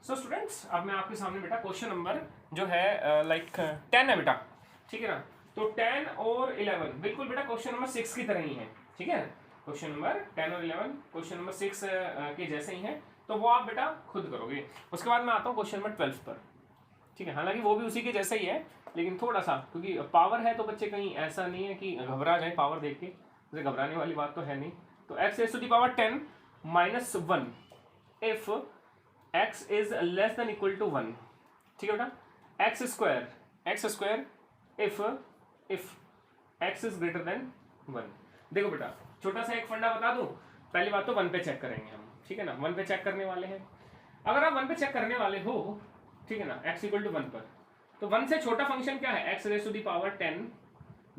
So students अब मैं आपके सामने बेटा क्वेश्चन नंबर जो है 10 है बेटा, ठीक है ना। तो 10 और 11 बिल्कुल बेटा क्वेश्चन नंबर 6 की तरह ही है, ठीक है। क्वेश्चन नंबर 10 और 11 क्वेश्चन नंबर 6 के जैसे ही है, तो वो आप बेटा खुद करोगे। उसके बाद मैं आता हूँ क्वेश्चन नंबर 12 पर, ठीक है। हालांकि वो भी उसी के जैसा ही है, लेकिन थोड़ा सा क्योंकि पावर है तो बच्चे कहीं ऐसा नहीं है कि घबरा जाए पावर देख के, जैसे घबराने वाली बात तो है नहीं। तो x raise to the power 10 minus 1 if x is less than equal to 1, ठीक है बेटा। X square if x is greater than 1। देखो बेटा छोटा सा एक फंडा बता दूं। पहली बात तो 1 पे चेक करेंगे हम, ठीक है ना। 1 पे चेक करने वाले हैं। अगर आप 1 पे चेक करने वाले हो, ठीक है ना, x इक्वल टू 1 पर, तो 1 से छोटा फंक्शन क्या है, x raise to the power 10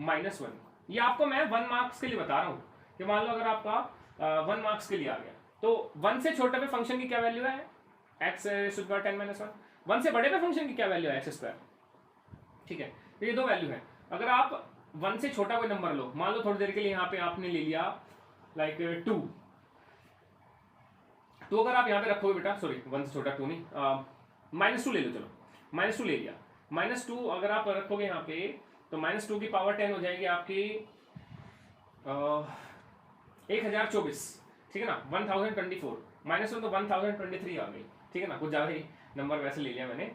minus 1। ये आपको मैं 1 मार्क्स के लिए बता रहा हूँ कि मान लो अगर आपका 1 मार्क्स के लिए आ गया, तो 1 से छोटे पे फंक्शन की क्या वैल्यू है, x raise to the power 10 minus 1। 1 से बड़े पे फंक्शन की क्या वैल्यू है, x स्क्वायर, ठीक है। तो ये दो वैल्यू है। अगर आप 1 से छोटा कोई नंबर लो, मान लो थोड़ी देर के लिए यहाँ पे आपने ले लिया लाइक 2, तो अगर आप यहाँ पे रखोगे बेटा, सॉरी 1 से छोटा 2 नहीं, -2 ले लो, चलो -2 ले लिया। -2 अगर आप रखोगे यहाँ पे, तो -2 की पावर 10 हो जाएगी आपकी 1024, ठीक है ना। 1024 -1 तो 1023 आ गई, ठीक है ना। कुछ ज़्यादा ही नंबर वैसे ले लिया मैंने,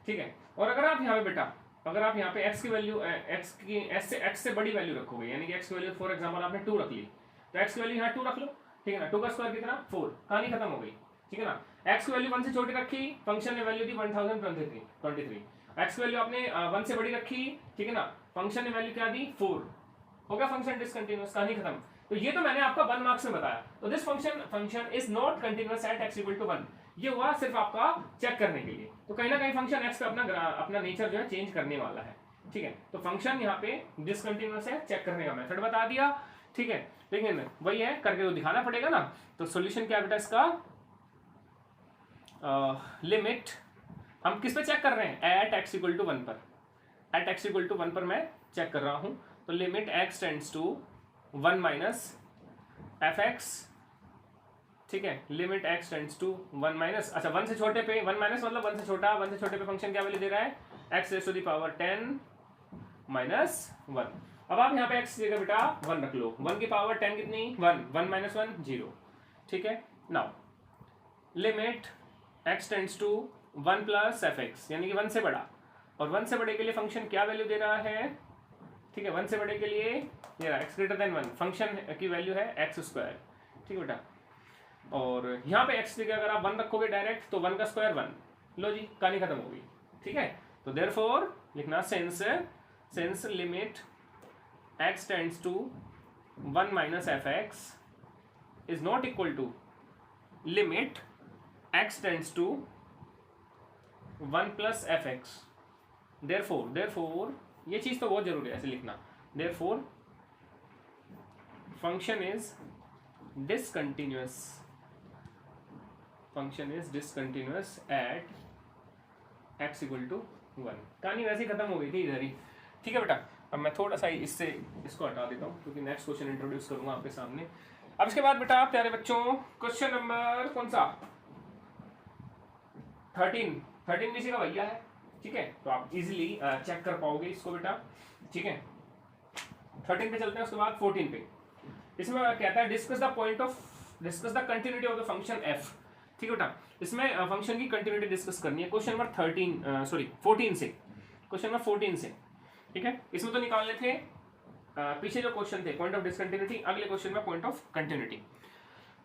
ठीक है। और अगर आप यहाँ पे बेटा, अगर आप यहाँ पे x की वैल्यू x से बड़ी वैल्यू रखोगे, यानी कि x की वैल्यू फॉर एग्जाम्पल आपने 2 रख ली, तो x की वैल्यू यहाँ 2 रख लो, ठीक है ना। 2 का स्क्वायर कितना, 4, कहानी खत्म हो गई, ठीक है ना। x की वैल्यू 1 से छोटी रखी, फंक्शन ने वैल्यू दी 1023। x की वैल्यू आपने 1 से बड़ी रखी, ठीक है ना, फंक्शन ने वैल्यू क्या दी 4, हो गया फंक्शन डिसकंटिन्यूअस, कहानी खत्म। तो ये तो मैंने आपका 1 मार्क्स में बताया। तो this function is not continuous at x equal to 1। ये हुआ सिर्फ आपका चेक करने के लिए। तो कहीं ना कहीं फंक्शन x पे अपना नेचर जो है चेंज करने वाला है, ठीक है। तो फंक्शन यहाँ पे डिसकंटिन्यूअस है, चेक करने का मेथड बता दिया, ठीक है। लेकिन वही है, करके तो दिखाना पड़ेगा ना। तो सॉल्यूशन क्या बेटा इसका, लिमिट हम किस पे चेक कर रहे हैं, एट x इक्वल टू 1 पर। एट x इक्वल टू 1 पर मैं चेक कर रहा हूं। तो limit x tends to 1 minus fx, ठीक है। Limit x tends to 1 minus, अच्छा 1 से छोटे पे 1 माइनस मतलब 1 से छोटा, 1 से छोटे पे फंक्शन क्या वैल्यू दे रहा है, x raise to the power 10 minus 1। अब आप यहाँ पे x की जगह बेटा 1 रख लो। 1 की पावर 10 कितनी, 1, 1 माइनस 1 0, ठीक है। Now limit x tends to 1 plus fx, यानी कि 1 से बड़ा, और 1 से बड़े के लिए फंक्शन क्या वैल्यू दे रहा है, ठीक है। 1 से बड़े के लिए ये रहा x ग्रेटर देन 1, फंक्शन की वैल्यू है x स्क्वायर, ठीक है बेटा। और यहाँ पे x की जगह अगर आप 1 रखोगे डायरेक्ट, तो 1 का स्क्वायर 1, लो जी कहानी खत्म हो गई, ठीक है। तो देयरफॉर लिखना since limit x tends to 1 minus fx is not equal to limit x tends to 1 plus fx। Therefore ये चीज तो बहुत जरूरी है ऐसे लिखना। Therefore function is discontinuous at x equal to 1। कहानी वैसे ही खत्म हो गई थी इधर ही, ठीक है बेटा। अब मैं थोड़ा सा इसको हटा देता हूँ, क्योंकि नेक्स्ट क्वेश्चन इंट्रोड्यूस करूंगा आपके सामने। अब इसके बाद बेटा प्यारे बच्चों क्वेश्चन नंबर कौन सा, 13 भी का भैया है, ठीक है। तो आप इजीली चेक कर पाओगे इसको बेटा, ठीक है। 13 पे चलते हैं। उसके बाद 14 पे इसमें कहता है discuss the continuity of the function f, ठीक है बेटा। इसमें फंक्शन की कंटिन्यूटी डिस्कस करनी है। क्वेश्चन नंबर 14 से, क्वेश्चन नंबर 14 से, ठीक है। इसमें तो निकालने थे पीछे जो क्वेश्चन थे पॉइंट ऑफ डिसकंटिन्यूटी, अगले क्वेश्चन में पॉइंट ऑफ कंटिन्यूटी।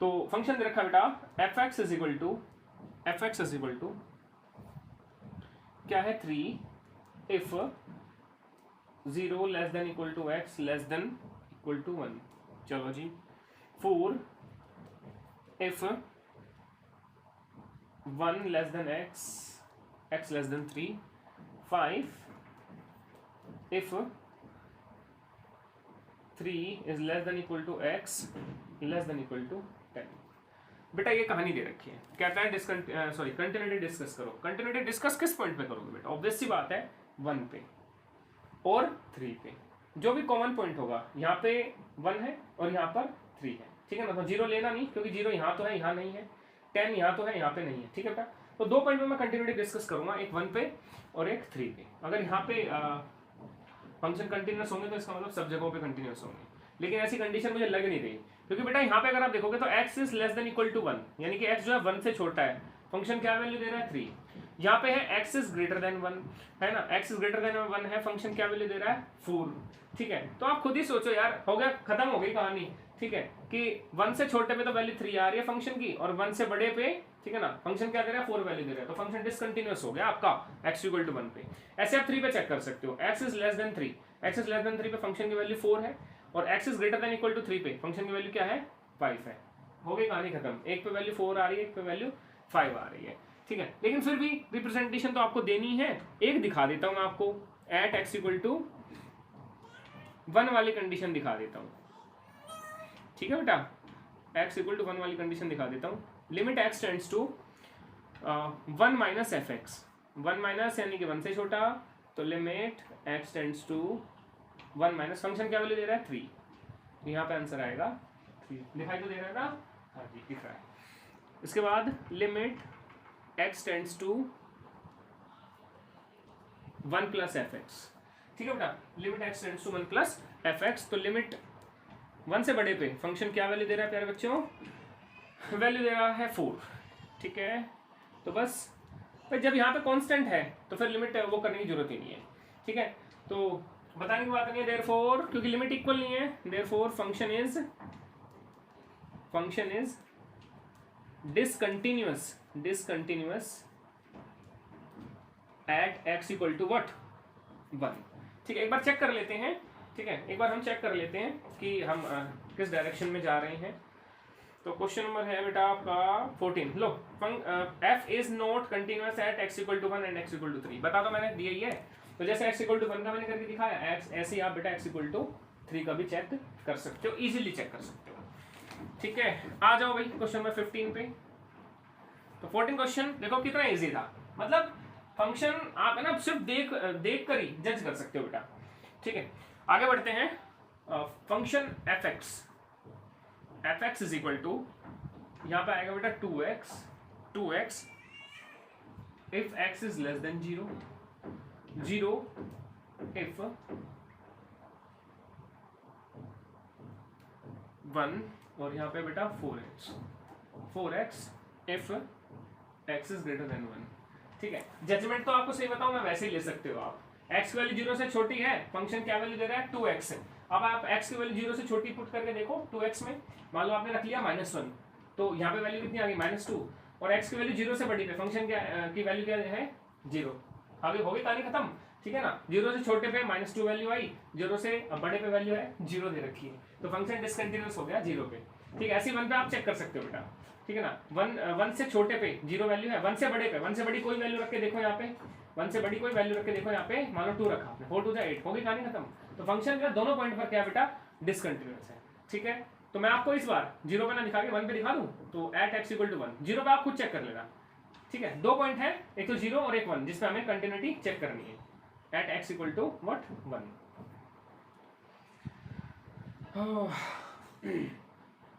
तो फंक्शन दे रखा बेटा fx इज इक्वल टू क्या है 3 if 0 less than equal to x less than equal to 1, चलो जी। 4 if 1 less than x less than 3। 5 if 3 is less than equal to x less than equal to 10। बेटा ये कहानी दे रखी है, कहता है कंटिन्यूटी डिस्कस करो। कंटिन्यूटी डिस्कस किस पॉइंट पे करोगे बेटा, ऑब्वियस सी बात है 1 पे और 3 पे। जो भी कॉमन पॉइंट होगा, यहाँ पे 1 है और यहाँ पर 3 है, ठीक है ना। तो 0 लेना नहीं, क्योंकि 0 यहाँ तो है यहाँ नहीं है, 10 यहाँ तो है यहाँ पे नहीं है, ठीक है बेटा। तो 2 पॉइंट में मैं कंटिन्यूटी डिस्कस करूंगा, एक 1 पे और एक 3 पे। अगर यहाँ पे फंक्शन कंटिन्यूस होंगे तो इसका मतलब सब जगहों पे कंटिन्यूस होंगे, लेकिन ऐसी कंडीशन मुझे लग नहीं रही, क्योंकि बेटा यहाँ पे अगर आप देखोगे तो x is less than equal to 1, यानी कि x जो है 1 से छोटा है, फंक्शन क्या वैल्यू दे रहा है 3। यहाँ पे है x इज ग्रेटर देन 1, है ना, x इज ग्रेटर देन 1 है, फंक्शन क्या वैल्यू दे रहा है 4। ठीक है, तो आप खुद ही सोचो यार, हो गया, खत्म हो गई कहानी। ठीक है, कि 1 से छोटे पे तो वैल्यू 3 आ रही है फंक्शन की, और 1 से बड़े पे, ठीक है ना, फंक्शन क्या दे रहा है 4 वैल्यू दे रहा है, तो फंक्शन डिसकंटिन्यूअस हो गया आपका x इक्वल टू 1 पे। ऐसे आप 3 पे चेक कर सकते हो, x is less than 3, x is less than 3 पे फंक्शन की वैल्यू 4 है, और x is greater than equal to 3 पे फंक्शन की वैल्यू क्या है 5 है। हो गई कहानी खत्म, एक पे वैल्यू 4 आ रही है, एक पे वैल्यू 5 आ रही है। ठीक है, लेकिन फिर भी रिप्रेजेंटेशन तो आपको देनी है, एक दिखा देता हूं मैं आपको, एट x इक्वल टू 1 वाली कंडीशन दिखा देता हूं। ठीक है बेटा, x इक्वल टू 1 वाली कंडीशन दिखा देता हूं। Limit x tends to 1 minus f x, 1 minus यानी कि 1 से छोटा, तो limit x tends to 1 minus, function क्या वैल्यू दे रहा है 3, यहाँ पे आंसर आएगा 3। दिखाई तो दे रहा है ना, हाँ जी दिख रहा है। इसके बाद limit x tends to 1 plus f x. ठीक है बेटा, limit x tends to 1 plus f x, तो लिमिट 1 से बड़े पे फंक्शन क्या वैल्यू दे रहा है प्यारे बच्चों, वैल्यू दे रहा है 4। ठीक है, तो बस भाई जब यहाँ पे कांस्टेंट है तो फिर लिमिट वो करने की जरूरत ही नहीं है। ठीक है, तो बताने की बात नहीं है देयरफॉर, क्योंकि लिमिट इक्वल नहीं है, therefore function is discontinuous at x equal to what 1। ठीक है, एक बार चेक कर लेते हैं। ठीक है, एक बार हम चेक कर लेते हैं कि हम किस डायरेक्शन में जा रहे हैं। तो क्वेश्चन नंबर है बेटा आपका 14। लो, f is not continuous at x equal to 1 and x equal to 3। बता दो, मैंने दिया ही है, तो जैसे x इक्वल टू 1 का मैंने करके दिखाया, x ऐसे ही आप बेटा x इक्वल टू 3 का भी चेक कर सकते हो, इजीली चेक कर सकते हो। ठीक है, आ जाओ भाई क्वेश्चन नंबर 15 पे। तो 14 क्वेश्चन देखो कितना इजी था, मतलब फंक्शन आप है ना सिर्फ देख कर ही जज कर सकते हो बेटा। ठीक है, आगे बढ़ते हैं। Function f x is equal to, यहाँ पे आएगा बेटा 2x if x is less than 0 if 1, और यहाँ पे बेटा 4x if x is greater than 1। ठीक है, जजमेंट तो आपको सही बताऊं मैं वैसे ही ले सकते हो आप, x की वैल्यू 0 से छोटी है, फंक्शन क्या वैल्यू दे रहा है 2x है। अब आप x की वैल्यू 0 से छोटी पुट करके देखो 2x में, मान लो आपने रख लिया -1, तो यहाँ पे वैल्यू कितनी आ गई -2, और x की वैल्यू 0 से बड़ी पे फंक्शन क्या की वैल्यू क्या है 0। आगे हो गई कहानी खत्म। ठीक है ना, 0 से छोटे पे -2 वैल्यू आई, 0 से बड़े पे वैल्यू है 0 दे रखी है, तो फंक्शन डिसकंटिन्यूअस हो गया 0 पे। ठीक है, ऐसे 1 पे आप चेक कर सकते हो बेटा। ठीक है ना, 1 से छोटे पे 0 वैल्यू है, 1 से बड़े पे 1 से बड़ी कोई वैल्यू रख के देखो यहाँ पे, 1 से बड़ी कोई वैल्यू रख के देखो यहाँ पे, मान लो 2 रखा आपने, 4 2 8, हो गई कहानी खत्म। तो फंक्शन का दोनों पॉइंट पर क्या बेटा डिसकंटिन्यूअस है। ठीक है, तो मैं आपको इस बार 0 पे ना दिखा के 1 पे दिखा दूं, तो एट x इक्वल टू 1, 0 पे आप खुद चेक कर लेना। ठीक है, 2 पॉइंट है, एक तो 0 और एक 1, जिसपे हमें कंटिन्यूटी चेक करनी है। At x equal to what 1,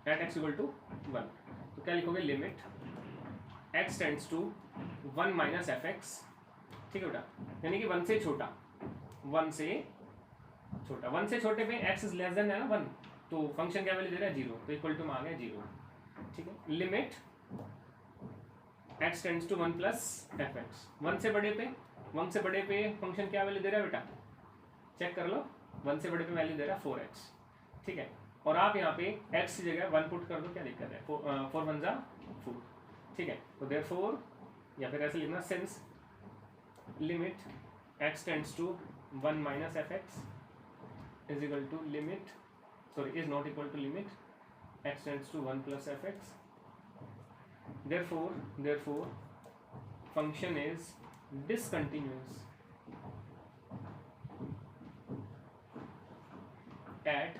at x equal to 1, तो क्या लिखोगे, limit x tends to 1 minus f x. ठीक है बेटा, यानी कि 1 से छोटा, 1 से छोटे पे x इज लेस देन है ना 1, तो फंक्शन क्या वैल्यू दे रहा है 0, तो इक्वल टू में आ गया 0। ठीक है, limit x tends to 1 plus f x, 1 से बड़े पे फंक्शन क्या वैल्यू दे रहा है बेटा, चेक कर लो, 1 से बड़े पे वैल्यू दे रहा है 4x। ठीक है, और आप यहाँ पे x की जगह 1 पुट कर दो, क्या दिक्कत है, 4 1 जा 4। ठीक है, तो देयरफॉर, या फिर ऐसे लिखना, since limit x tends to 1 minus f x is equal to limit, sorry, is not equal to limit x tends to 1 plus fx, therefore function is discontinuous at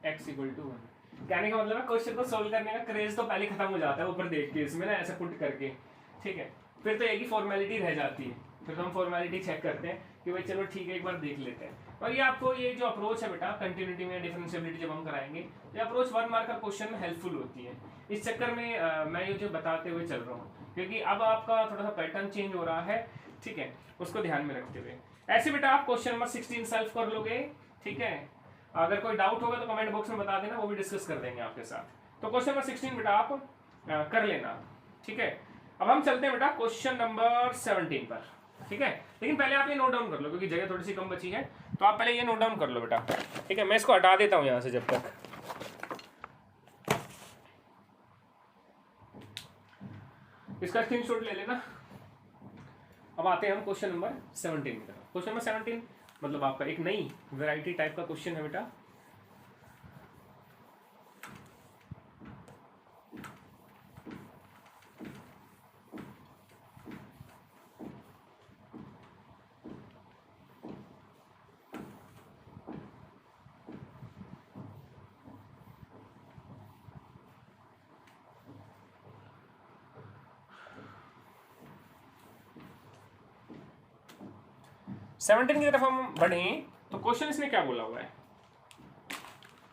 x equal to 1। कहने का मतलब है question को solve करने का craze तो पहले खत्म हो जाता है ऊपर देख के, इसमें ना ऐसे पुट करके। ठीक है, फिर तो एक ही फॉर्मेलिटी रह जाती है, फिर तो हम फॉर्मेलिटी चेक करते हैं कि भाई चलो ठीक है एक बार देख लेते हैं। और ये आपको ये जो अप्रोच है बेटा कंटिन्यूटी में डिफरेंशिएबिलिटी जब हम कराएंगे, ये अप्रोच 1 मार्क का क्वेश्चन में हेल्पफुल होती है। इस चक्कर में मैं ये जो बताते हुए चल रहा हूँ, क्योंकि अब आपका थोड़ा सा पैटर्न चेंज हो रहा है, ठीक है, उसको ध्यान में रखते हुए ऐसे बेटा आप क्वेश्चन नंबर 16 सॉल्व कर लोगे, ठीक है। अगर कोई डाउट होगा तो कमेंट बॉक्स में बता देना, वो भी डिस्कस कर देंगे आपके साथ। तो क्वेश्चन नंबर 16 बेटा आप कर लेना, ठीक है। अब हम चलते हैं बेटा क्वेश्चन नंबर 17 पर, ठीक है। लेकिन पहले आप ये नोट डाउन कर लो, क्योंकि जगह थोड़ी सी कम बची है, तो आप पहले ये नोट डाउन कर लो बेटा, ठीक है। मैं इसको हटा देता हूँ यहाँ से जब तक। इसका स्क्रीनशॉट ले लेना। अब आते हैं हम क्वेश्चन नंबर 17 की तरफ। क्वेश्चन नंबर 17 मतलब आपका एक नई वैरायटी टाइप का क्वेश्चन है बेटा। सेवनटीन की तरफ हम बढ़ें तो क्वेश्चन इसमें क्या बोला हुआ है,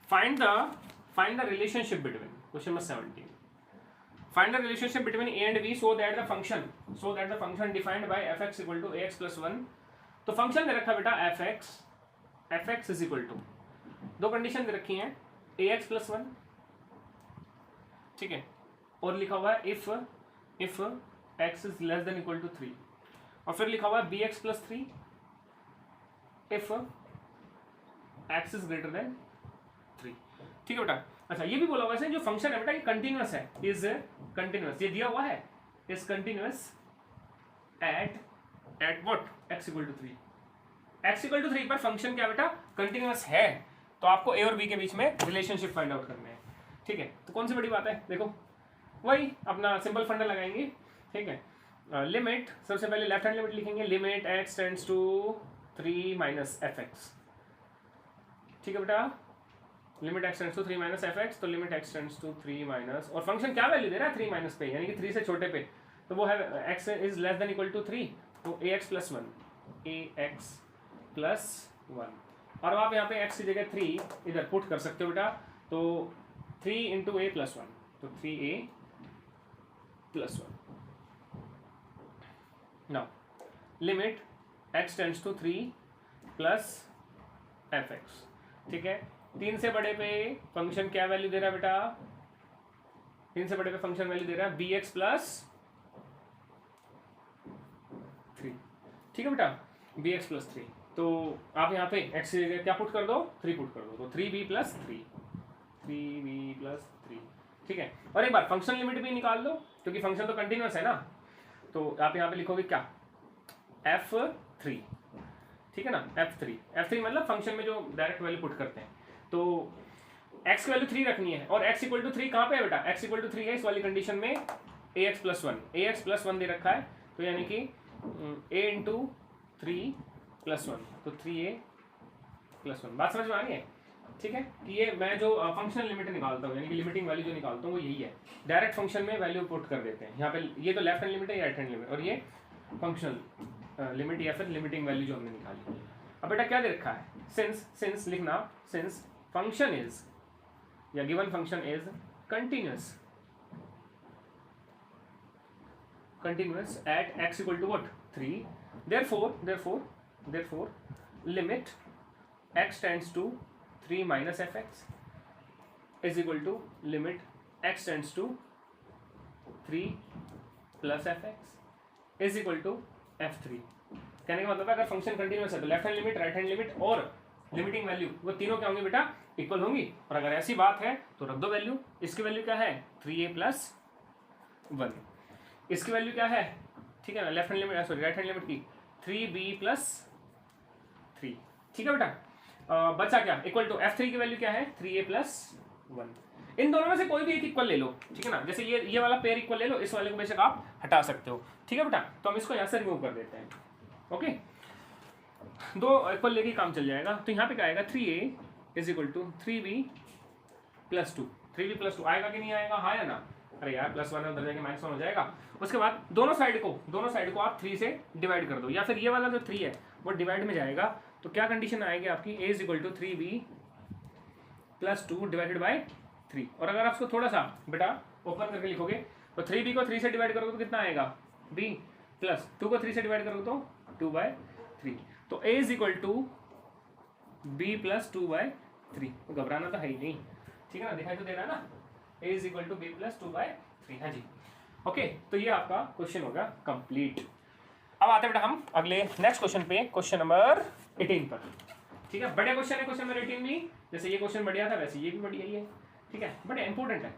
find the relationship between, question number 17, find the relationship between A and B so that the function defined by fx equal to ax plus 1। तो फंक्शन दे रखा बेटा fx इज इक्वल टू, दो कंडीशन दे रखी हैं ax प्लस 1, ठीक है, और लिखा हुआ है if x is less than equal to 3, और फिर लिखा हुआ है bx plus 3 if x is greater than 3, ठीक है बेटा। अच्छा ये भी बोला हुआ है जो फंक्शन है बेटा ये कंटिन्यूअस है, इज कंटिन्यूअस, ये दिया हुआ है, is continuous at what x equal to 3, x equal to 3 पर फंक्शन क्या बेटा कंटिन्यूअस है, तो आपको a और b के बीच में रिलेशनशिप फाइंड आउट करना है, ठीक है। तो कौन सी बड़ी बात है, देखो वही अपना सिंपल फंडा लगाएंगे, ठीक है। लिमिट सबसे पहले लेफ्ट हैंड लिमिट लिखेंगे, limit x tends to 3 minus fx, ठीक है बेटा, limit x tends to 3 minus fx, तो limit x tends to 3 minus, और फंक्शन क्या वैल्यू दे रहा है 3 माइनस पे, यानी कि 3 से छोटे पे, तो वो है x is less than equal to 3, तो ax प्लस 1, और आप यहाँ पे x की जगह 3 इधर पुट कर सकते हो बेटा, तो 3 इंटू a प्लस 1, तो 3a plus 1। Now limit x tends to 3 plus fx, ठीक है। 3 से बड़े पे फंक्शन क्या वैल्यू दे रहा है बेटा, 3 से बड़े पे फंक्शन वैल्यू दे रहा है bx प्लस 3, ठीक है बेटा, bx प्लस 3, तो आप यहाँ पे x की जगह क्या पुट कर दो 3 पुट कर दो, तो 3b प्लस 3, ठीक है। और एक बार फंक्शन लिमिट भी निकाल दो, क्योंकि फंक्शन तो कंटिन्यूअस है ना, तो आप यहाँ पे लिखोगे क्या f3, ठीक है ना, f3 मतलब फंक्शन में जो डायरेक्ट वैल्यू पुट करते हैं, तो x की वैल्यू 3 रखनी है, और x इक्वल टू 3 कहाँ पे है बेटा, x इक्वल टू 3 है इस वाली कंडीशन में ax प्लस 1 दे रखा है, तो यानी कि a इंटू 3 प्लस 1, तो 3a प्लस 1, बात समझ में आ रही है, ठीक है। कि ये मैं जो फंक्शन लिमिट निकालता हूँ, यानी कि लिमिटिंग वैल्यू जो निकालता हूँ वो यही है, डायरेक्ट फंक्शन में वैल्यू पुट कर देते हैं यहाँ पे, ये तो लेफ्ट हैंड लिमिट है, राइट हैंड लिमिट, और ये फंक्शनल लिमिट या फिर लिमिटिंग वैल्यू जो हमने निकाली। अब बेटा क्या दे रखा है, सिंस लिखना, सिंस फंक्शन इज या given function is continuous at x equal to what 3, therefore limit x tends to 3 minus fx is equal to limit x tends to 3 plus fx is equal to f3। कहने का मतलब है अगर function continuous है तो left hand limit, right hand limit और limiting value वो तीनों क्या होंगी बेटा इक्वल होंगी, और अगर ऐसी बात है तो रख दो वैल्यू, इसकी वैल्यू क्या है 3a प्लस 1, इसकी वैल्यू क्या है, ठीक है ना, left hand limit sorry right hand limit की 3b प्लस 3, ठीक है बेटा। बचा क्या इक्वल टू f3 की वैल्यू क्या है 3a प्लस 1, इन दोनों में से कोई भी एक इक्वल ले लो, ठीक है ना, जैसे ये वाला पेयर इक्वल ले लो, इस वाले को बेशक आप हटा सकते हो, ठीक है बेटा। तो हम इसको यहाँ से रिमूव कर देते हैं, ओके, दो इक्वल लेके काम चल जाएगा। तो यहाँ पे क्या आएगा 3a is equal to 3b plus 2 आएगा कि नहीं आएगा, हाँ या ना, अरे यार +1 है, उधर जाके -1 हो जाएगा। उसके बाद दोनों साइड को आप 3 से डिवाइड कर दो, या फिर ये वाला जो 3 है वो डिवाइड में जाएगा। तो क्या कंडीशन आएगी आपकी, a = 3b + 2 / 3। और अगर आप उसको थोड़ा सा बेटा ओपन करके लिखोगे तो 3b को 3 से डिवाइड करोगे तो कितना आएगा, b + 2 को 3 से डिवाइड करोगे तो 2/3। तो a = b + 2/3। तो घबराना तो है ही नहीं, ठीक है ना, दिखाई तो दे रहा है ना, a = b + 2/3। हाँ जी, ओके। तो ये आपका क्वेश्चन होगा कंप्लीट। अब आते हैं बेटा हम अगले नेक्स्ट क्वेश्चन पे, क्वेश्चन नंबर 18 पर। ठीक है, बढ़िया क्वेश्चन है क्वेश्चन नंबर 18 भी, जैसे ये क्वेश्चन बढ़िया था वैसे ये भी बढ़िया ही है। ठीक है, बड़ा इंपॉर्टेंट है।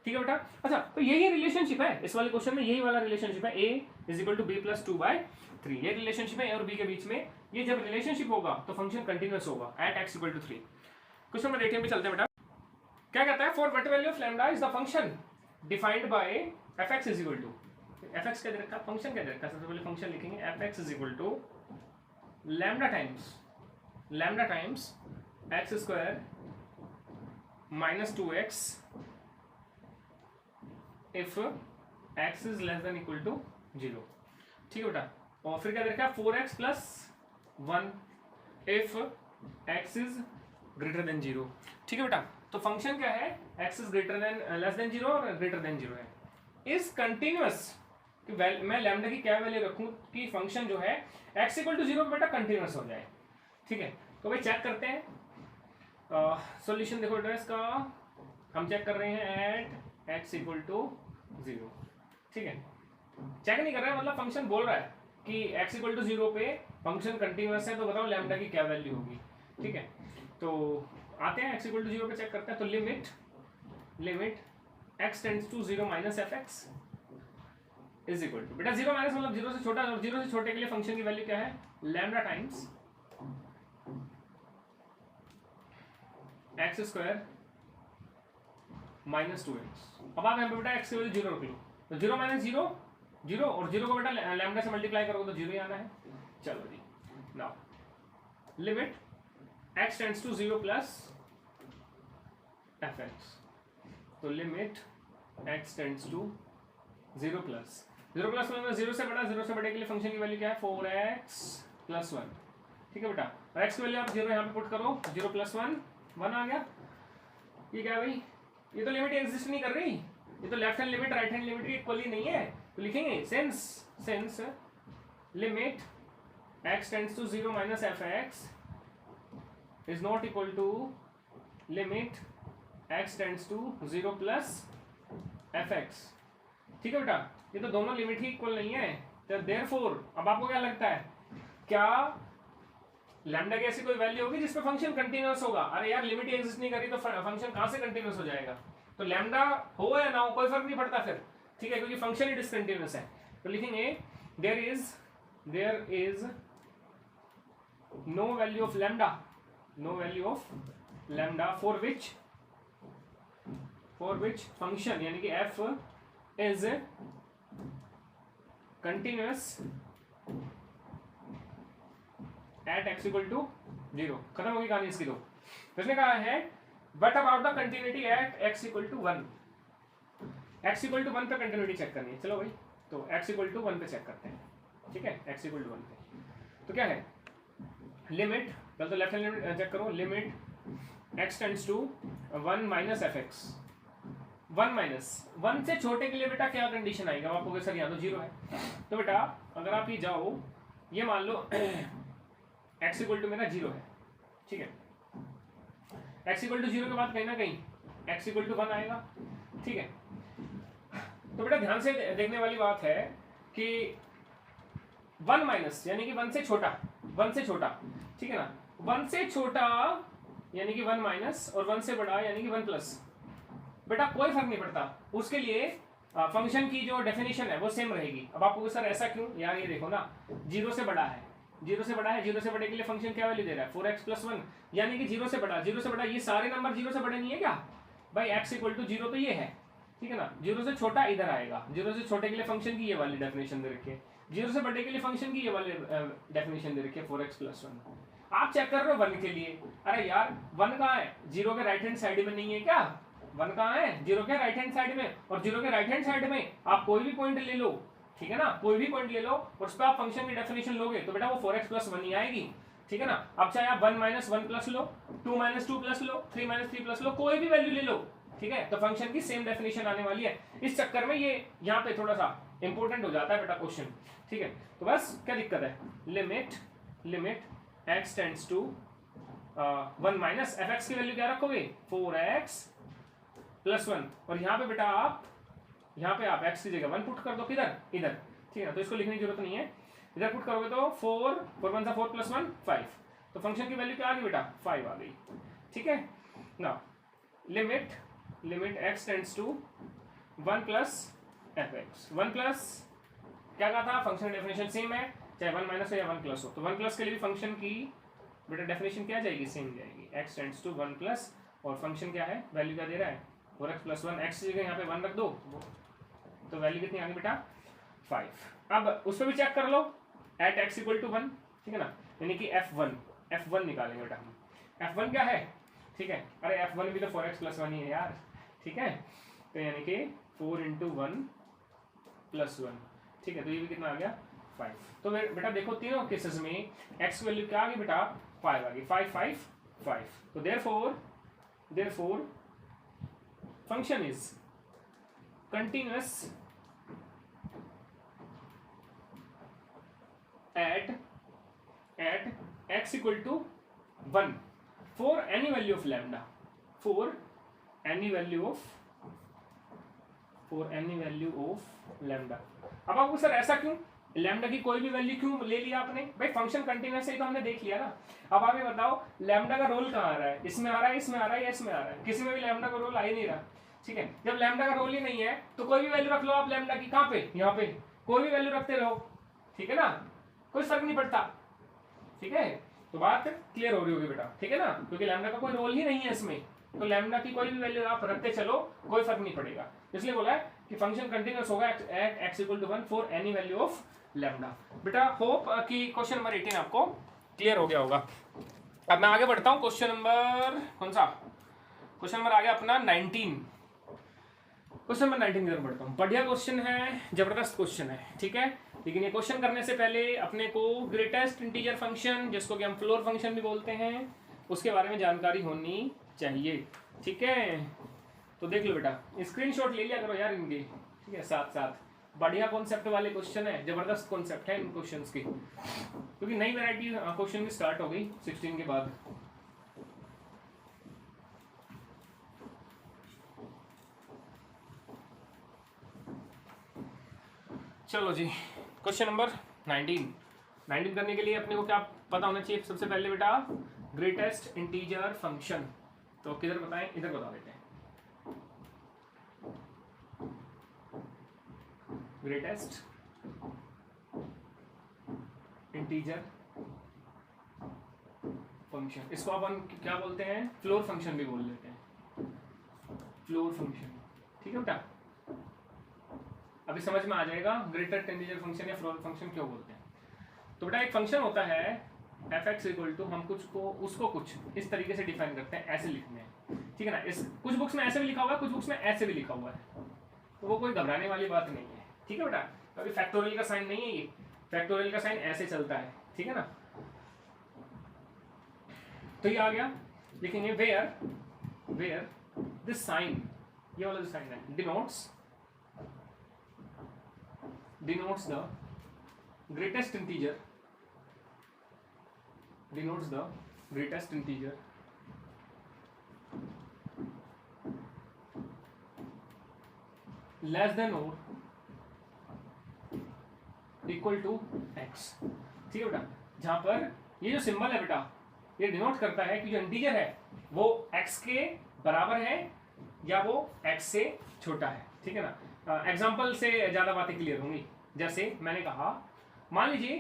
ठीक है बेटा, अच्छा तो यही रिलेशनशिप है इस वाले क्वेश्चन में, यही वाला रिलेशनशिप है, a = b + 2/3। ये रिलेशनशिप है a और b के बीच में। ये जब रिलेशनशिप होगा तो फंक्शन कंटिन्यूअस होगा एट x = 3। क्वेश्चन नंबर 18 पे चलते हैं बेटा। क्या कहता है, for what value of lambda is the function defined by fx = fx क्या दे रखा, फंक्शन क्या दे रखा। सबसे पहले फंक्शन लिखेंगे, fx = lambda times x² - 2x if x is less than equal to 0। ठीक है बेटा, और फिर क्या दे रखा है, 4x + 1 if x is greater than 0। ठीक है बेटा, तो फंक्शन क्या है, x is लेस देन 0 और ग्रेटर देन 0 है। इस कंटिन्यूअस कि मैं लैम्डा की क्या वैल्यू रखूं कि फंक्शन जो है x = 0 बेटा कंटिन्यूअस हो जाए। ठीक है, तो भाई चेक करते हैं सॉल्यूशन। देखो बेटा इसका हम चेक कर रहे हैं एट x = 0। ठीक है, चेक नहीं कर रहे हैं, मतलब फंक्शन बोल रहा है कि x = 0 पे फंक्शन कंटिन्यूअस है, तो बताओ लैम्डा की क्या वैल्यू होगी। ठीक है, तो आते हैं x = 0 पे चेक करते हैं। तो limit x tends to 0 - fx is equal to, बेटा 0 माइनस मतलब 0 से छोटा, और 0 से छोटे के लिए फंक्शन की वैल्यू क्या है, लैम्डा टाइम्स x² - 2x। अब आप यहाँ पे बेटा x की वैल्यू 0 रख लो, तो 0 - 0 0, और 0 को बेटा लैम्डा से मल्टीप्लाई करोगे तो 0 ही आना है। चलो जी, now limit x tends to 0 + fx। तो लिमिट x टेंड्स टू 0 + 0 से बड़ा, 0 से बड़े के लिए फंक्शन की वैल्यू क्या है, 4x + 1। ठीक है बेटा, और x की वैल्यू आप 0 यहाँ पे पुट करो, 0 + 1 आ गया। ये क्या भाई, ये तो लिमिट एग्जिस्ट नहीं कर रही, ये तो left hand limit right hand limit की इक्वली नहीं है। तो लिखेंगे since limit x tends to 0 - fx is not equal to limit x tends to 0 + fx। ठीक है बेटा, ये तो दोनों लिमिट ही इक्वल नहीं है। तो देयरफॉर अब आपको क्या लगता है, क्या लैम्डा की ऐसी कोई वैल्यू होगी जिसपे फंक्शन कंटिन्यूअस होगा। अरे यार लिमिट एग्जिस्ट नहीं करी तो फंक्शन कहां से कंटिन्यूअस हो जाएगा। तो लैम्डा हो या ना हो कोई फर्क नहीं पड़ता फिर, ठीक है, क्योंकि फंक्शन ही डिसकंटिन्यूअस है। तो लिखेंगे there is no value of lambda for which function यानी कि f is continuous at x = 0। खत्म होगी कहानी इसकी। तो इसने कहा है but about the continuity at x = 1। x = 1 पे कंटिन्यूटी चेक करनी है। चलो भाई, तो x = 1 पे चेक करते हैं। ठीक है, x = 1 पे तो क्या है, लिमिट पहले तो लेफ्ट हैंड लिमिट चेक करो, लिमिट x टेंड्स टू 1 - fx। 1 से छोटे के लिए बेटा क्या कंडीशन आएगा, आपको सर यहाँ तो 0 है। तो बेटा अगर आप ये जाओ, ये मान लो x = मेरा 0 है। ठीक है, x = 0 के बाद कहीं ना कहीं x = 1 आएगा। ठीक है, तो बेटा ध्यान से देखने वाली बात है कि 1 माइनस यानी कि 1 से छोटा, ठीक है ना, 1 से छोटा यानी कि 1 माइनस, और 1 से बड़ा यानी कि 1 प्लस। बेटा कोई फर्क नहीं पड़ता, उसके लिए फंक्शन की जो डेफिनेशन है वो सेम रहेगी। अब आपको सर ऐसा क्यों, यार ये देखो ना, 0 से बड़ा है, 0 से बड़े के लिए फंक्शन क्या वैल्यू दे रहा है, 4x + 1, यानी कि 0 से बड़ा। ये सारे नंबर 0 से बड़े नहीं है क्या भाई, x = 0 तो ये है। ठीक है ना, 0 से छोटा इधर आएगा, 0 से छोटे के लिए फंक्शन की ये वाली डेफिनेशन दे रखी है, 0 से बड़े के लिए फंक्शन की ये वाली डेफिनेशन दे रखी है, 4x + 1। आप चेक कर रहे हो 1 के लिए, अरे यार 1 कहाँ है, 0 के राइट हैंड साइड में नहीं है क्या, 1 कहाँ है, 0 के राइट हैंड साइड में, और 0 के राइट हैंड साइड में आप कोई भी पॉइंट ले लो, ठीक है ना, कोई भी पॉइंट ले लो और उस पर आप फंक्शन की डेफिनेशन लोगे तो बेटा वो 4x प्लस 1 ही आएगी, ठीक है ना। अब चाहे आप 1 minus 1 plus low, 2 minus 2 plus low, 3 minus 3 plus low, कोई भी वैल्यू ले लो, ठीक है, तो फंक्शन की सेम डेफिनेशन आने वाली है। इस चक्कर में ये यहाँ पे थोड़ा सा इंपॉर्टेंट हो जाता है बेटा क्वेश्चन, ठीक है। तो बस क्या दिक्कत है, limit x tends to 1 minus fx की वैल्यू क्या रखोगे, 4x प्लस 1, और यहाँ पे बेटा आप x की जगह 1 पुट कर दो, किधर, इधर, ठीक है। तो इसको लिखने की जरूरत नहीं है, इधर पुट करोगे तो 4 1 4 प्लस 1 5, तो फंक्शन की वैल्यू क्या आ गई बेटा 5 आ गई, ठीक है ना। Limit x tends to 1 plus fx, 1 plus क्या कहा था, फंक्शन डेफिनेशन सेम है, चाहे 1 माइनस हो या 1 प्लस हो, तो 1 प्लस के लिए भी फंक्शन की बेटा डेफिनेशन क्या जाएगी, सेम जाएगी, x टेंड्स टू 1 प्लस, और फंक्शन क्या है, वैल्यू क्या दे रहा है 4x प्लस 1, x की जगह यहाँ पे 1 रख दो, तो वैल्यू कितनी आ गई बेटा 5। अब उस पर भी चेक कर लो, एट x इक्वल टू 1, ठीक है ना, यानी कि f1 निकालेंगे बेटा हम, f1 क्या है, ठीक है, अरे f1 भी तो 4x प्लस 1 ही है यार, ठीक है, तो यानी कि 4 इंटू 1 प्लस 1, ठीक है, तो ये भी कितना आ गया 5। तो बेटा देखो तीनों केसेस में x वैल्यू क्या आ गई बेटा 5 आ गई, 5 5 5, तो therefore function is continuous at x equal to 1 for any value of lambda, for any value of lambda। अब आपको सर ऐसा क्यों, लैम्डा की कोई भी वैल्यू क्यों ले लिया आपने, भाई फंक्शन कंटिन्यूअस है तो हमने देख लिया ना। अब आप ये बताओ लैम्डा का रोल कहाँ आ रहा है, इसमें आ रहा है, इसमें आ रहा है, इसमें आ रहा है, किसी में भी लैम्डा का रोल आ ही नहीं रहा, ठीक है। जब लैम्डा का रोल ही नहीं है तो कोई भी वैल्यू रख लो आप लैम्डा की, कहाँ पे, यहाँ पे कोई भी वैल्यू रखते रहो, ठीक है ना, कोई फर्क नहीं पड़ता, ठीक है। तो बात क्लियर हो रही होगी बेटा, ठीक है ना, क्योंकि लैम्डा का कोई रोल ही नहीं है इसमें, तो लैम्डा की कोई भी वैल्यू आप रखते चलो कोई फर्क नहीं पड़ेगा, इसलिए बोला है कि फंक्शन कंटिन्यूअस होगा at x equal to 1 for any value of lambda. बेटा होप कि क्वेश्चन नंबर 18 आपको क्लियर हो गया होगा। अब मैं आगे बढ़ता हूँ, क्वेश्चन नंबर कौन सा, क्वेश्चन नंबर आ गया अपना 19, क्वेश्चन नंबर 19 की तरफ बढ़ता हूँ। बढ़िया क्वेश्चन है, जबरदस्त क्वेश्चन है, ठीक है, लेकिन ये क्वेश्चन करने से पहले अपने को ग्रेटेस्ट इंटीजर फंक्शन जिसको कि हम फ्लोर फंक्शन भी बोलते हैं उसके बारे में जानकारी होनी चाहिए, ठीक है। तो देख लो बेटा, स्क्रीनशॉट ले लिया करो यार इनके, ठीक है, साथ साथ बढ़िया कॉन्सेप्ट वाले क्वेश्चन है, जबरदस्त कॉन्सेप्ट है इन क्वेश्चंस की, क्योंकि नई वैरायटी क्वेश्चन की स्टार्ट हो गई 16 के बाद। चलो जी, क्वेश्चन नंबर 19 करने के लिए अपने को क्या पता होना चाहिए, सबसे पहले बेटा ग्रेटेस्ट इंटीजर फंक्शन, तो किधर बताएं, इधर बता देते हैं, ग्रेटेस्ट इंटीजर फंक्शन, इसको अपन क्या बोलते हैं, फ्लोर फंक्शन भी बोल देते हैं, फ्लोर फंक्शन, ठीक है बेटा। अभी समझ में आ जाएगा ग्रेटेस्ट इंटीजर फंक्शन या फ्लोर फंक्शन क्यों बोलते हैं। तो बेटा एक फंक्शन होता है f(x) इक्वल टू, हम उसको कुछ इस तरीके से डिफाइन करते हैं, ऐसे लिखते हैं, ठीक है ना। इस कुछ बुक्स में ऐसे भी लिखा हुआ है, कुछ बुक्स में ऐसे भी लिखा हुआ है, तो वो कोई घबराने वाली बात नहीं है, ठीक है बेटा। अभी फैक्टोरियल का साइन नहीं है ये, फैक्टोरियल का साइन ऐसे चलता है, ठीक है ना। तो ये आ गया, लिखेंगे वेयर दिस साइन, ये वाला जो साइन है, denotes the greatest integer, denotes the greatest integer less than or equal to x, ठीक है बेटा। जहां पर ये जो सिंबल है बेटा, ये डिनोट करता है कि जो इंटीजर है वो x के बराबर है या वो x से छोटा है, ठीक है ना। एग्जाम्पल से ज्यादा बातें क्लियर होंगी। जैसे मैंने कहा, मान लीजिए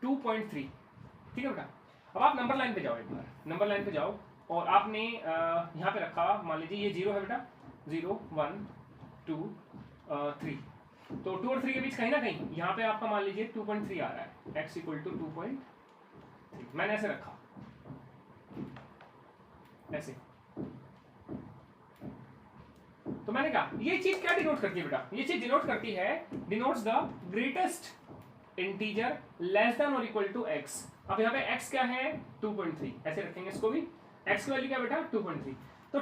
2.3, ठीक है बेटा। अब आप नंबर लाइन पे जाओ, एक बार नंबर लाइन पे जाओ और आपने यहाँ पे रखा, मान लीजिए ये 0 है बेटा, 0 1 2 3, तो 2 और 3 के बीच कहीं ना कहीं यहाँ पे आपका मान लीजिए 2.3 आ रहा है, x इक्वल टू 2.3, मैंने ऐसे रखा, ऐसे तो मैंने कहा ये चीज क्या डिनोट करती है बेटा, ये चीज डिनोट करती है, denotes the greatest integer less than और इक्वल टू x। अब यहाँ पे x क्या है 2.3, ऐसे रखेंगे इसको भी, x की वैल्यू क्या बेटा 2.3, तो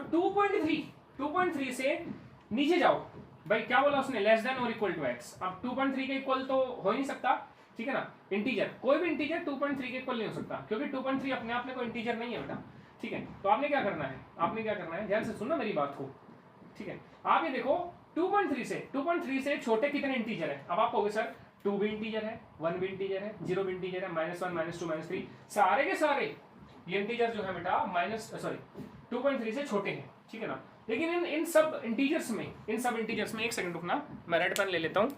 2.3 से नीचे जाओ भाई, क्या बोला उसने लेस देन और इक्वल टू x। अब 2.3 के इक्वल तो हो ही नहीं सकता, ठीक है ना, इंटीजर कोई भी इंटीजर 2.3 के इक्वल नहीं हो सकता, क्योंकि 2.3 अपने आप में कोई इंटीजर नहीं है बेटा, ठीक है। तो आपने क्या करना है, आपने क्या करना है, ध्यान से सुनना मेरी बात को, ठीक है। आप ये देखो 2.3 से छोटे कितने इंटीजर है। अब आप कहोगे सर 2 भी इंटीजर है, 1 भी इंटीजर है, 0 भी इंटीजर है, -1 -2 -3 सारे के सारे ये इंटीजर जो है बेटा 2.3 से छोटे हैं, ठीक है ना। लेकिन इन सब इंटीजर्स में, एक सेकंड रुकना, मैं रेड पेन ले लेता हूं।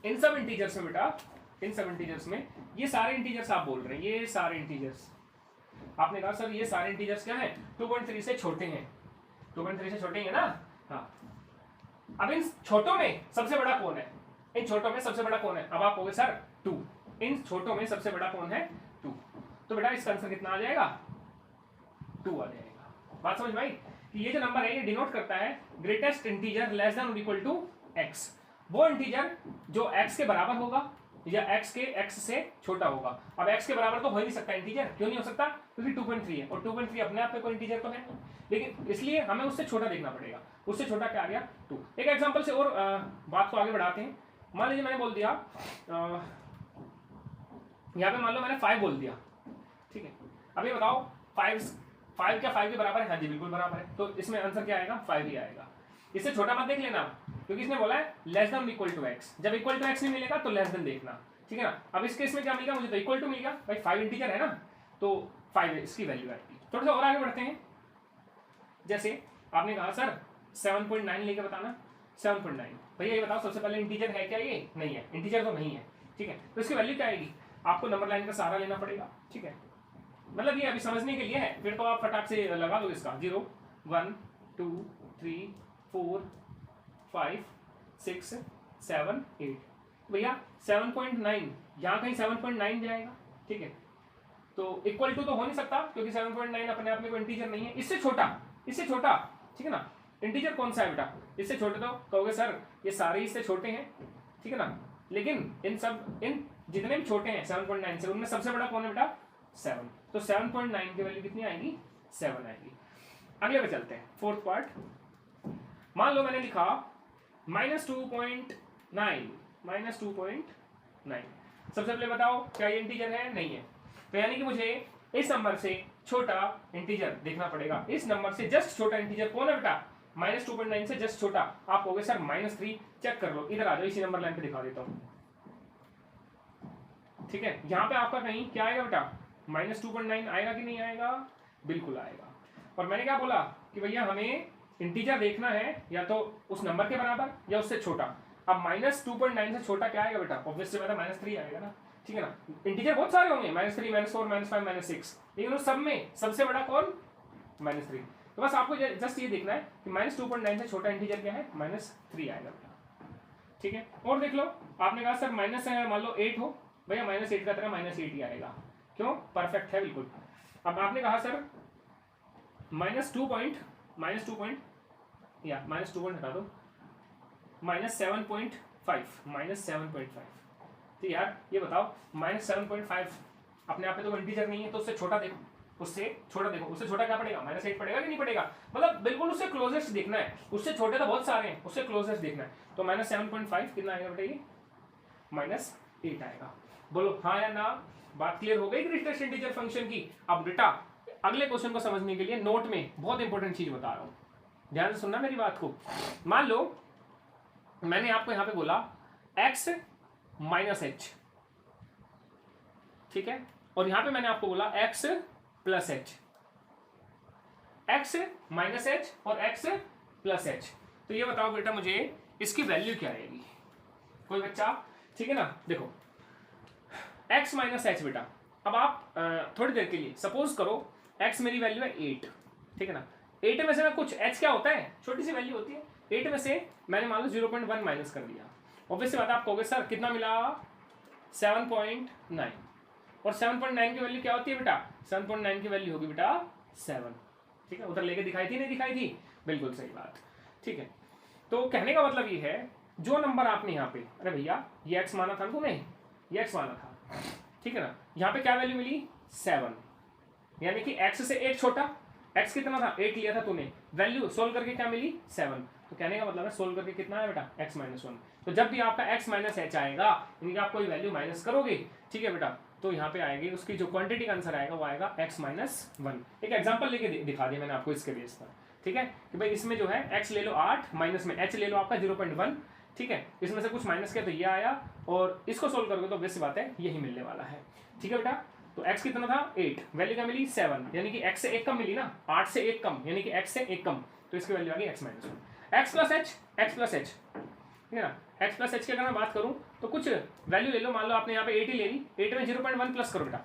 इन सब इंटीजर्स में बेटा, इन सब इंटीजर्स में ये सारे इंटीजर्स आप बोल रहे हैं, ये सारे इंटीजर्स आपने कहा सर ये सारे इंटीजर्स क्या है 2.3 से छोटे हैं, 2.3 से छोटे हैं ना, हाँ। अब इन छोटों में सबसे बड़ा कौन है, इन छोटों में सबसे बड़ा कौन है, अब आप कहोगे सर 2, इन छोटों में सबसे बड़ा कौन है 2, तो बेटा इसका आंसर कितना आ जाएगा 2 आ जाएगा। बात समझ भाई, कि ये जो नंबर है ये डिनोट करता है ग्रेटेस्ट इंटीजर लेस देन और इक्वल टू x, वो इंटीजर जो x के बराबर होगा या x से छोटा होगा। अब x के बराबर तो हो ही नहीं सकता इंटीजर, क्यों नहीं हो सकता, क्योंकि 2.3 है और 2.3 अपने आप में कोई इंटीजर तो है, लेकिन इसलिए हमें उससे छोटा देखना पड़ेगा। उससे छोटा क्या आ गया 2। एक एग्जांपल से और बात को आगे बढ़ाते हैं। मान लीजिए मैंने बोल दिया यहाँ पे, मान लो मैंने 5 बोल दिया, ठीक है। अब ये बताओ 5 क्या 5 के बराबर है, हाँ जी बिल्कुल बराबर है, तो इसमें आंसर क्या आएगा 5 ही आएगा। इससे छोटा मत देख लेना, क्योंकि इसने बोला है less than equal to x, जब इक्वल टू x नहीं मिलेगा तो लेस देन देखना, ठीक है ना। अब इस केस में क्या मिलेगा मुझे, तो इक्वल टू मिलेगा भाई, 5 इंटीजर है ना, तो 5 इसकी वैल्यू आएगी। थोड़ा सा और आगे बढ़ते हैं, जैसे आपने कहा सर 7.9 लेके बताना, 7.9 भैया ये बताओ सबसे पहले इंटीजर है क्या, ये नहीं है, इंटीजर तो नहीं है, ठीक है। तो इसकी वैल्यू क्या आएगी, आपको नंबर लाइन का सहारा लेना पड़ेगा, ठीक है। मतलब ये अभी समझने के लिए है, फिर तो आप फटाक से लगा दो इसका 0 1 2 3 4 5 6 7 8, भैया 7.9 यहाँ कहीं 7.9 जाएगा, ठीक है। तो इक्वल टू तो हो नहीं सकता, क्योंकि 7.9 अपने आप में कोई इंटीजर नहीं है। इससे छोटा, ठीक है ना, इंटीजर कौन सा है बेटा, इससे छोटे, तो कहोगे सर ये सारे इससे छोटे हैं, ठीक है ना, लेकिन इन जितने भी छोटे हैं 7.9 से, उनमें सबसे बड़ा कौन है बेटा 7, तो 7.9 की वैल्यू कितनी आएगी 7 आएगी। अगले पे चलते हैं, फोर्थ पार्ट। मान लो मैंने लिखा -2.9, सबसे पहले बताओ क्या ये इंटीजर है, नहीं है, तो यानी कि मुझे इस नंबर से छोटा इंटीजर देखना पड़ेगा। इस नंबर से जस्ट छोटा इंटीजर कौन है बेटा, -2.9 से जस्ट छोटा। आप कहोगे सर -3, चेक कर लो, इधर आ जाओ, इसी नंबर लाइन पे दिखा देता हूं, ठीक है। यहाँ पे आपका कहीं क्या आएगा बेटा -2.9 आएगा कि नहीं आएगा, बिल्कुल आएगा। और मैंने क्या बोला कि भैया हमें इंटीजर देखना है या तो उस नंबर के बराबर या उससे छोटा। अब -2.9 से छोटा क्या आएगा बेटा, ऑब्वियसली मतलब -3 आएगा ना, ठीक है ना। इंटीजर बहुत सारे होंगे, -3 -4 -5 -6, लेकिन उस सब में सबसे बड़ा कौन -3। तो बस आपको जस्ट ये देखना है कि -2.9 से छोटा इंटीजर क्या है, -3 आएगा बेटा, ठीक है। और देख लो, आपने कहा सर माइनस मान लो 8 हो, भैया -8 का तरह -8 ही आएगा, क्यों, परफेक्ट है बिल्कुल। अब आपने कहा सर -2 पॉइंट हटा दो, -7.5, तो यार ये बताओ -7.5 अपने आप में तो इंटीजर नहीं है, तो उससे छोटा देखो, उससे छोटा क्या पड़ेगा, -8 पड़ेगा कि नहीं पड़ेगा, मतलब बिल्कुल उससे क्लोजेस्ट देखना है, उससे छोटे तो बहुत सारे हैं, उससे क्लोजेस्ट देखना है। तो -7.5 कितना आएगा बेटा, ये -8 आएगा। बोलो हाँ या ना, बात क्लियर हो गई ग्रेटेस्ट इंटीजर फंक्शन की। अब बेटा अगले क्वेश्चन को समझने के लिए नोट में बहुत इंपॉर्टेंट चीज बता रहा हूं, ध्यान से सुनना मेरी बात को। मान लो मैंने आपको यहां पे बोला x -h, ठीक है, और यहां पे मैंने आपको बोला x + h, x -h और x + h। तो ये बताओ बेटा मुझे इसकी वैल्यू क्या आएगी, कोई बच्चा, ठीक है ना। देखो x -h बेटा, अब आप थोड़ी देर के लिए सपोज करो x मेरी वैल्यू है 8, ठीक है ना। 8 में से मैं कुछ h क्या होता है, छोटी सी वैल्यू होती है, 8 में से मैंने मान लो 0.1 माइनस कर दिया। ऑब्वियसली बात आप कहोगे सर कितना मिला 7.9, और 7.9 की वैल्यू क्या होती है बेटा, 7.9 की वैल्यू होगी बेटा 7, ठीक है। उधर लेके दिखाई थी नहीं दिखाई थी, बिल्कुल सही बात। ठीक है। तो कहने का मतलब ये है, जो नंबर आपने यहाँ पे, अरे भैया ये x माना था ना तुम्हें, ये x माना था, ठीक है ना, यहाँ पे क्या वैल्यू मिली 7, यानी कि x से एक छोटा, x कितना था 8 लिया था तूने, वैल्यू सोल्व करके क्या मिली 7। तो कहने का मतलब है सोल्व करके कितना है बेटा x माइनस 1। तो जब भी आपका x माइनस एच आएगा, यानी कि आप कोई वैल्यू माइनस करोगे, ठीक है बेटा, तो यहाँ पे आएगी उसकी जो क्वांटिटी का आंसर आएगा वो आएगा x माइनस 1। एक एग्जांपल लेके दिखा दिया मैंने आपको इसके बेस पर, ठीक है, कि भाई इसमें जो है x ले लो 8, माइनस में h ले लो आपका 0.1, ठीक है, इसमें से कुछ माइनस किया तो ये आया, और इसको सोल्व करोगे तो वैसी बात है यही मिलने वाला है, ठीक है बेटा। तो x कितना था 8, वैल्यू क्या मिली 7, यानी कि x से एक कम मिली ना, 8 से एक कम, यानी कि x से एक कम, तो इसकी वैल्यू आ गई x minus 1। x plus H, ठीक है ना, x प्लस एच की अगर मैं बात करूं तो कुछ वैल्यू ले लो, मान लो आपने यहाँ पे 8 ही ले ली, 8 में 0.1 प्लस करो बेटा,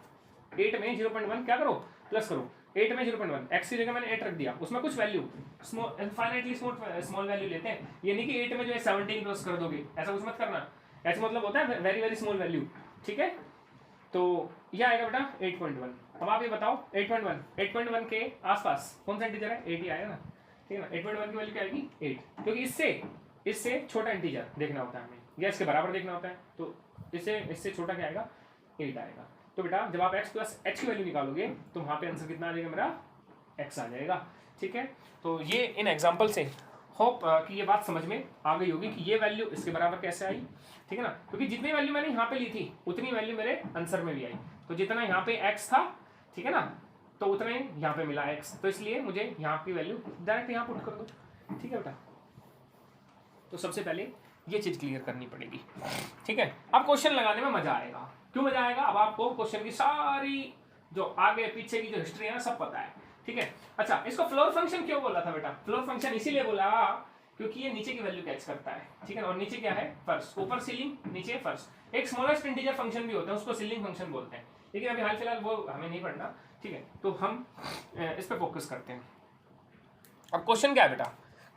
8 में 0.1 क्या करो प्लस करो, 8 में 0.1, x की जगह मैंने 8 रख दिया, उसमें कुछ वैल्यू इनफाइनाइटली स्मॉल वैल्यू लेते हैं, ये नहीं कि 8 में जो है 17 प्लस कर दोगे, ऐसा कुछ मत करना, ऐसा मतलब होता है वेरी वेरी स्मॉल वैल्यू, ठीक है। तो यह आएगा बेटा 8.1। अब आप ये बताओ 8.1 के आसपास कौन सा इंटीजर है, 8 ही आएगा ना, ठीक है ना, 8.1 की वैल्यू क्या आएगी 8, क्योंकि इससे छोटा इंटीजर देखना होता है हमें, या इसके बराबर देखना होता है, तो इससे छोटा क्या आएगा 8 आएगा। तो बेटा जब आप x प्लस एच की वैल्यू निकालोगे तो वहाँ पे आंसर कितना आ जाएगा मेरा x आ जाएगा, ठीक है। तो ये इन एग्जाम्पल से होप कि ये बात समझ में आ गई होगी कि ये वैल्यू इसके बराबर कैसे आई, ठीक है ना, क्योंकि जितनी वैल्यू मैंने यहाँ पे ली थी उतनी वैल्यू मेरे आंसर में भी आई, तो जितना यहाँ पे x था, ठीक है ना, तो उतना ही यहाँ पे मिला x, तो इसलिए मुझे यहाँ की वैल्यू डायरेक्ट यहाँ पुट कर दो, ठीक है बेटा। तो सबसे पहले ये चीज क्लियर करनी पड़ेगी, ठीक है। अब क्वेश्चन लगाने में मजा आएगा, क्यों मजा आएगा, अब आपको क्वेश्चन की सारी जो आगे पीछे की जो हिस्ट्री है ना सब पता है, ठीक है। अच्छा, इसको फ्लोर फंक्शन क्यों बोला था बेटा, फ्लोर फंक्शन इसीलिए बोला क्योंकि ये नीचे की वैल्यू कैच करता है, ठीक है, और नीचे क्या है फर्श, ऊपर सीलिंग नीचे फर्श, एक स्मॉलेस्ट इंटीजर फंक्शन भी होता है उसको सीलिंग फंक्शन बोलते हैं, लेकिन अभी हाल फिलहाल वो हमें नहीं पढ़ना, ठीक है। तो हम इस पर फोकस करते हैं। अब क्वेश्चन क्या है बेटा,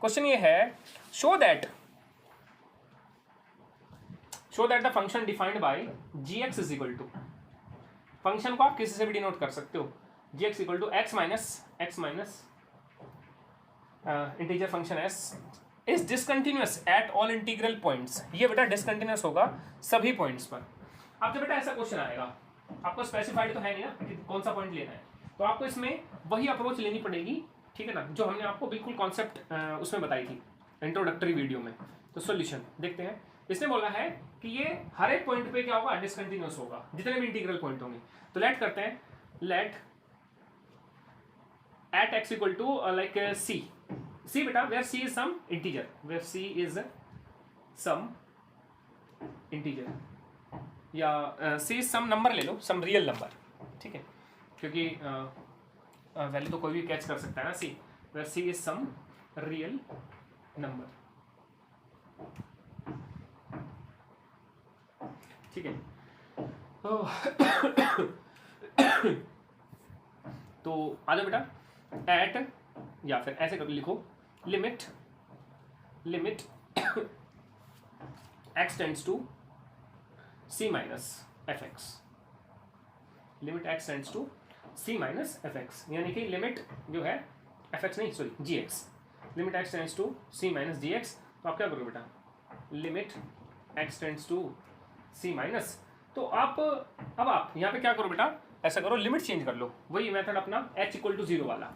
क्वेश्चन ये है show that the function defined by gx is equal to, function को आप किसी से भी डिनोट कर सकते हो, gx equal to x minus integer function s is discontinuous at all integral points. ये बेटा डिसकंटिन्यूअस होगा सभी पॉइंट्स पर। अब जब बेटा ऐसा क्वेश्चन आएगा, आपको स्पेसिफाइड तो है नहीं ना कि कौन सा पॉइंट लेना है, तो आपको इसमें वही अप्रोच लेनी पड़ेगी, ठीक है ना, जो हमने आपको बिल्कुल कॉन्सेप्ट उसमें बताई थी इंट्रोडक्टरी वीडियो में। तो सॉल्यूशन देखते हैं, इसने बोला है कि ये हर एक पॉइंट पे क्या होगा डिसकंटिन्यूअस होगा, जितने भी इंटीग्रल पॉइंट होंगे। तो लेट करते हैं, let at x equal to like c बेटा, where c is some integer, where c is some integer, या c इज सम नंबर ले लो, सम रियल नंबर, ठीक है, क्योंकि वैल्यू तो कोई भी कैच कर सकता है ना c, where c is some real number, ठीक है। तो आ जाओ बेटा, एट, या फिर ऐसे कर लिखो, limit x tends to c minus f x, limit x tends to c minus f x, यानी कि लिमिट जो है एफ एक्स नहीं sorry g x, limit x tends to c minus g x. तो आप क्या करोगे बेटा, limit x tends to c minus, तो आप अब आप यहाँ पे क्या करो बेटा, ऐसा करो लिमिट चेंज कर लो, वही मेथड अपना h इक्वल टू 0 वाला,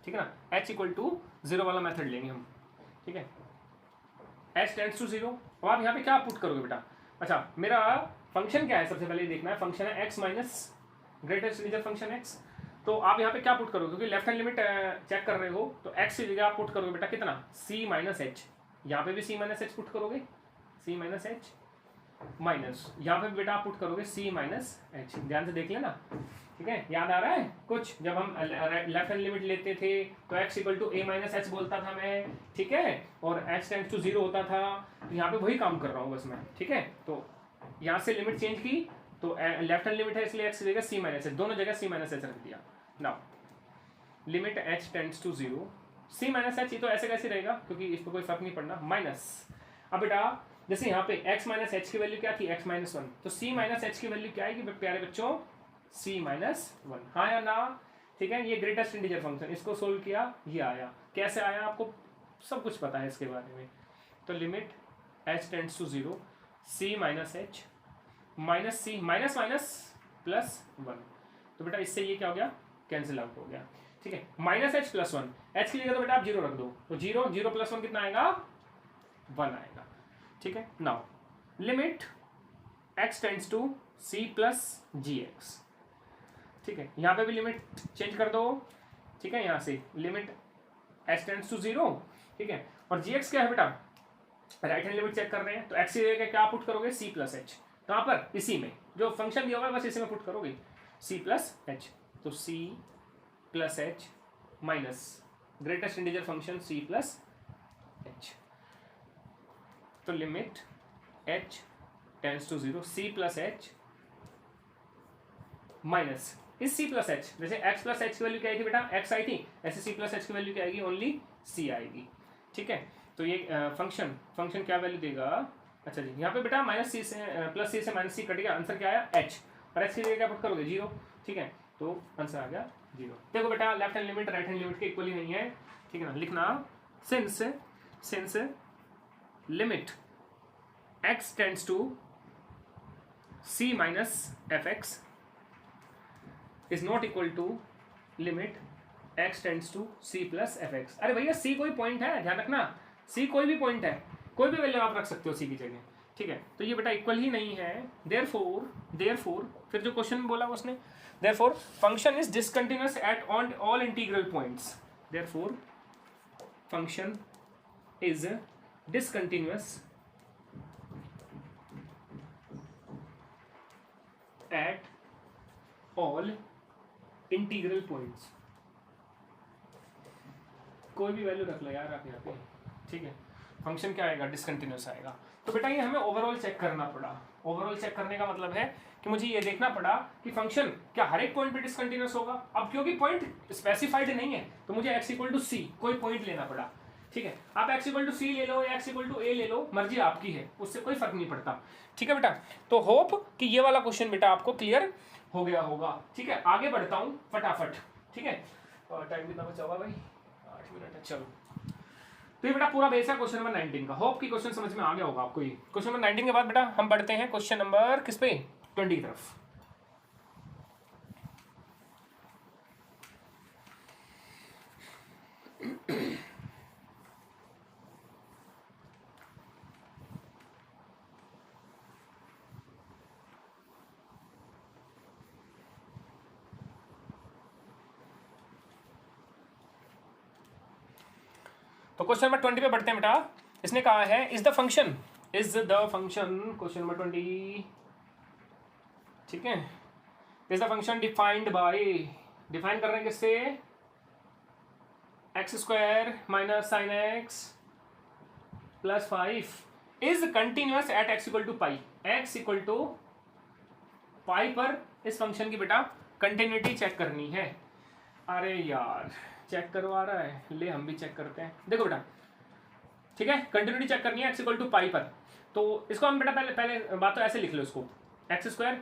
ठीक है ना, h इक्वल टू 0 वाला मेथड लेंगे हम, ठीक है, h टेंड्स टू 0। अब आप यहाँ पे क्या पुट करोगे बेटा, अच्छा मेरा फंक्शन क्या है सबसे पहले देखना है, फंक्शन है x minus greatest integer function x, तो आप यहाँ पे क्या पुट करोगे, क्योंकि लेफ्ट हैंड लिमिट चेक कर रहे हो, तो x की जगह आप पुट करोगे बेटा कितना c माइनस एच, यहाँ पे भी c माइनस एच पुट करोगे, c माइनस एच माइनस, यहाँ पे बेटा आप पुट करोगे c माइनस एच, ध्यान से देख लेना, ठीक है, याद आ रहा है कुछ, जब हम लेफ्ट हैंड लिमिट लेते थे तो x equal to a minus h बोलता था मैं, ठीक है, और h टेंड्स टू 0 होता था, तो यहाँ पे वही काम कर रहा हूँ बस मैं, ठीक है। तो यहाँ से लिमिट चेंज की, तो लेफ्ट हैंड लिमिट है इसलिए x की जगह c माइनस एच, दोनों जगह c माइनस एच रख दिया। Now limit h tends to 0 c minus h, ये तो ऐसे कैसे रहेगा क्योंकि इस पर कोई फर्क नहीं पड़ना, माइनस, अब बेटा जैसे यहाँ पे x माइनस एच की वैल्यू क्या थी x माइनस 1, तो c माइनस एच की वैल्यू क्या आएगी प्यारे बच्चों, c माइनस 1, हाँ या ना, ठीक है। ये ग्रेटेस्ट इंटीजर फंक्शन, इसको सोल्व किया ये आया, कैसे आया आपको सब कुछ पता है इसके बारे में। तो limit h tends to 0 c minus h minus c minus minus plus 1, तो बेटा इससे ये क्या हो गया, कैंसिल आउट हो गया। ठीक है, माइनस एच प्लस 1, एच की जगह तो बेटा आप 0 रख दो, तो 0 0 प्लस 1 कितना आएगा, 1 आएगा। ठीक है, now limit x tends to c plus g x. ठीक है, यहाँ पे भी लिमिट चेंज कर दो। ठीक है, यहाँ से लिमिट h टेंड्स टू 0। ठीक है, और जी एक्स क्या है बेटा, राइट हैंड लिमिट चेक कर रहे हैं, तो x की जगह क्या पुट करोगे, c प्लस एच। कहाँ पर, इसी में जो फंक्शन दिया होगा बस इसी में पुट करोगे, c प्लस एच। तो c plus H minus greatest integer function c plus H. तो limit h tends to 0 c plus H minus इस c प्लस एच, जैसे x प्लस एच की वैल्यू क्या आई थी बेटा, x आई थी, ऐसे c प्लस एच की वैल्यू क्या आएगी, ओनली c आएगी। ठीक है, तो ये फंक्शन क्या वैल्यू देगा, अच्छा जी यहाँ पे बेटा माइनस सी से प्लस सी से माइनस सी कटेगा, आंसर क्या आया h, और x की जगह क्या पुट करोगे, 0। ठीक है, तो आंसर आ गया 0। देखो बेटा left hand limit right hand limit के इक्वली नहीं है। ठीक है ना, लिखना since limit x tends to c minus f x is not equal to limit x tends to c plus f x. अरे भैया c कोई पॉइंट है, ध्यान रखना, c कोई भी पॉइंट है, कोई भी वैल्यू आप रख सकते हो c की जगह। ठीक है, तो ये बेटा इक्वल ही नहीं है, देयरफॉर फिर जो क्वेश्चन बोला उसने, therefore function is discontinuous at on all integral points, therefore function is discontinuous at all integral points. कोई भी वैल्यू रख लो यार आप यहाँ पे। ठीक है, फंक्शन क्या आएगा, डिसकंटिन्यूअस आएगा। तो बेटा ये हमें ओवरऑल चेक करना पड़ा। ओवरऑल चेक करने का मतलब है कि मुझे ये देखना पड़ा कि फंक्शन क्या हर एक पॉइंट पे डिसकंटिन्यूअस होगा। अब क्योंकि पॉइंट स्पेसिफाइड नहीं है तो मुझे x इक्वल टू सी कोई पॉइंट लेना पड़ा। ठीक है, आप x इक्वल टू सी ले लो या x इक्वल टू ए ले लो, मर्जी आपकी है, उससे कोई फर्क नहीं पड़ता। ठीक है बेटा, तो होप कि ये वाला क्वेश्चन बेटा आपको क्लियर हो गया होगा। ठीक है, आगे बढ़ता हूँ फटाफट। ठीक है, टाइम कितना बचा हुआ भाई, 8 मिनट है। चलो, तो ये बेटा पूरा बेस है क्वेश्चन नंबर 19 का। होप कि क्वेश्चन समझ में आ गया होगा आपको। ये क्वेश्चन नंबर 19 के बाद बेटा हम बढ़ते हैं क्वेश्चन नंबर किस पे, 20 की तरफ। तो क्वेश्चन नंबर 20 पे बढ़ते हैं बेटा। इसने कहा है is the function question number 20। ठीक है, is the function defined by, define कर रहे हैं किससे, x square minus sine x plus 5 is continuous at x equal to pi. X equal to pi पर इस फंक्शन की बेटा कंटिन्यूटी चेक करनी है। अरे यार चेक करवा रहा है, ले हम भी चेक करते हैं। देखो बेटा, ठीक है, कंटिन्यूटी चेक करनी है एक्स इक्वल टू पाई पर। तो इसको हम बेटा पहले बात तो ऐसे लिख लो, इसको एक्स स्क्वायर